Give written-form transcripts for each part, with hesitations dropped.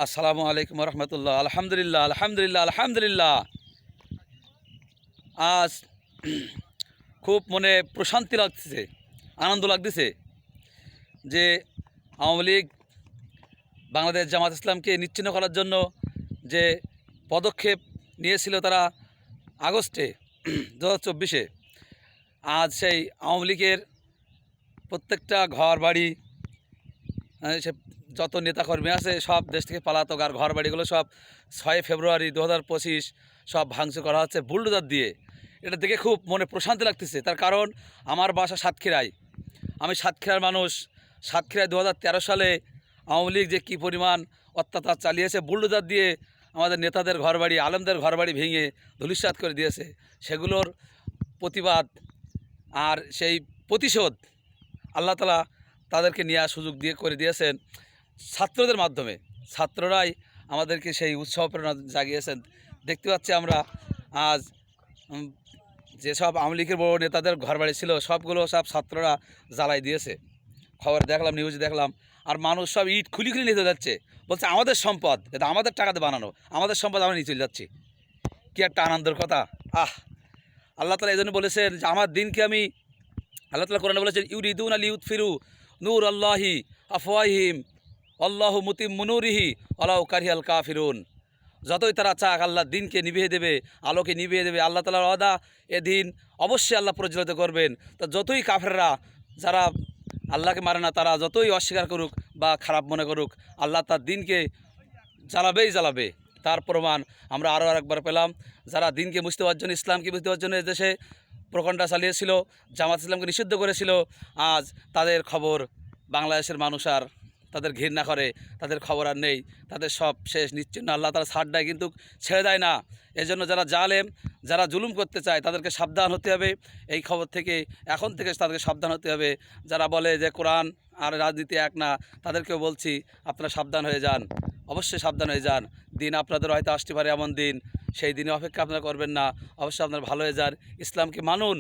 আসসালামু আলাইকুম রহমতুল্লাহ। আলহামদুলিল্লাহ আলহামদুলিল্লাহ আলহামদুলিল্লাহ। আজ খুব মনে প্রশান্তি লাগতেছে, আনন্দ লাগতেছে যে আওয়ামী লীগ বাংলাদেশ জামাত ইসলামকে নিচ্ছিন্ন করার জন্য যে পদক্ষেপ নিয়েছিল তারা আগস্টে 2024-এ, আজ সেই আওয়ামী লীগের প্রত্যেকটা ঘর বাড়ি, সে যত নেতাকর্মী আছে সব দেশ থেকে পালাতক, আর ঘর বাড়িগুলো সব 6 ফেব্রুয়ারি 2025 সব ভাঙচুর করা হচ্ছে বুলডোজার দিয়ে। এটা দেখে খুব মনে প্রশান্তি লাগতেছে। তার কারণ আমার বাসা সাতক্ষীরায়, আমি সাতক্ষীরার মানুষ। সাতক্ষীরায় 2013 সালে আওয়ামী লীগ যে কী পরিমাণ অত্যাচার চালিয়েছে, বুলডোজার দিয়ে আমাদের নেতাদের ঘরবাড়ি, আলেমদের ঘরবাড়ি ভেঙে ধূলিসাৎ করে দিয়েছে, সেগুলোর প্রতিবাদ আর সেই প্রতিশোধ আল্লাহ তাআলা তাদেরকে নেওয়ার সুযোগ দিয়ে করে দিয়েছেন ছাত্রদের মাধ্যমে। ছাত্ররাই আমাদেরকে সেই উৎসাহ প্রেরণা জাগিয়েছেন। দেখতে পাচ্ছি আমরা আজ যেসব আওয়ামী লীগের বড় নেতাদের ঘরবাড়ি ছিল সবগুলো সব ছাত্ররা জ্বালাই দিয়েছে। খবর দেখলাম, নিউজে দেখলাম। আর মানুষ সব ইট খুলি খুলি নিতে যাচ্ছে, বলছে আমাদের সম্পদ, এটা আমাদের টাকাতে বানানো, আমাদের সম্পদ আমরা নিয়ে চলে যাচ্ছি। কী একটা আনন্দের কথা! আল্লাহ তাআলা এই জন্য বলেছেন যে আমার দিনকে আমি, আল্লাহ তাআলা কোরআনে বলেছেন ইউরিদুনা লিইউতফিরু নূর আল্লাহি আফওয়াহিম আল্লাহু মুতিম্মু নূরিহি ওয়ালাউ কারিহাল কাফিরুন। যতই তারা চাক আল্লাহর দিনকে নিভিয়ে দেবে, আলোকে নিভিয়ে দেবে। আল্লাহ তাআলার ওয়াদা, এদিন অবশ্যই আল্লাহ প্রজ্বলিত করবেন। তো যতই কাফেররা, যারা আল্লাহকে মানে না, তারা যতই অস্বীকার করুক বা খারাপ মনে করুক, আল্লাহ তার দিনকে জ্বালাবেই জ্বালাবে। তার প্রমাণ আমরা আরও একবার পেলাম। যারা দিনকে বুঝতে পারার জন্য, ইসলামকে বুঝতে পারার জন্য দেশে প্রকণ্ডা চালিয়েছিল, জামাত ইসলামকে নিষিদ্ধ করেছিল, আজ তাদের খবর বাংলাদেশের মানুষ আর তাদের ঘৃণা করে, তাদের খবর আর নেই, তাদের সব শেষ, নিশ্চিন্ন। আল্লাহ তারা ছাড় দেয় কিন্তু ছেড়ে দেয় না। এজন্য যারা জালেম, যারা জুলুম করতে চায়, তাদেরকে সাবধান হতে হবে। এই খবর থেকে, এখন থেকে তাদেরকে সাবধান হতে হবে। যারা বলে যে কোরআন আর রাজনীতি এক না, তাদেরকেও বলছি আপনারা সাবধান হয়ে যান, অবশ্যই সাবধান হয়ে যান। দিন আপনাদের হয়তো আসতে পারে এমন দিন, সেই দিনে অপেক্ষা আপনারা করবেন না। অবশ্যই আপনারা ভালো হয়ে যান, ইসলামকে মানুন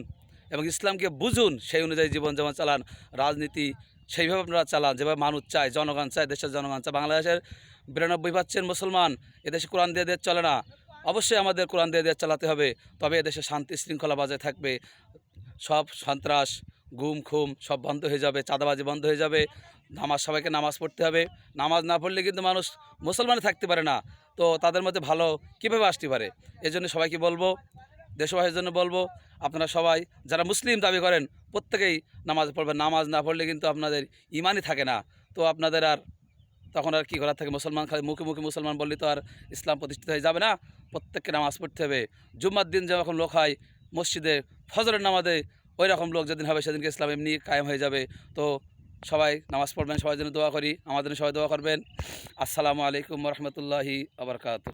এবং ইসলামকে বুঝুন, সেই অনুযায়ী জীবনযাপন চালান। রাজনীতি সেইভাবে আপনারা চালান যেভাবে মানুষ চায়, জনগণ চায়, দেশের জনগণ চায়। বাংলাদেশের 92% মুসলমান, এদেশে কোরআন দিয়ে দেশ চলে না। অবশ্যই আমাদের কোরআন দিয়ে দেশ চালাতে হবে, তবে এদেশে শান্তি শৃঙ্খলা বজায় থাকবে। সব সন্ত্রাস, গুম খুম সব বন্ধ হয়ে যাবে, চাঁদাবাজি বন্ধ হয়ে যাবে। সবাইকে নামাজ পড়তে হবে। নামাজ না পড়লে কিন্তু মানুষ মুসলমানে থাকতে পারে না। তো তাদের মধ্যে ভালো কীভাবে আসতে পারে? এজন্য সবাইকে বলবো, দেশবাসীর জন্য বলবো, আপনারা সবাই যারা মুসলিম দাবি করেন প্রত্যেকেই নামাজ পড়বেন। নামাজ না পড়লে কিন্তু আপনাদের ইমানই থাকে না। তো আপনাদের আর তখন আর কী করার থাকে? মুসলমান খালি মুখে মুখে মুসলমান বললে তো আর ইসলাম প্রতিষ্ঠিত হয়ে যাবে না। প্রত্যেককে নামাজ পড়তে হবে। জুম্মার দিন যখন লোক হয় মসজিদে ফজরের নামাজে, ওই রকম লোক যেদিন হবে সেদিনকে ইসলাম এমনি কায়েম হয়ে যাবে। তো সবাই নামাজ পড়বেন, সবার জন্য দোয়া করি, আমাদের জন্য সবাই দোয়া করবেন। আসসালামু আলাইকুম রহমতুল্লাহি ওয়া বারাকাতুহু।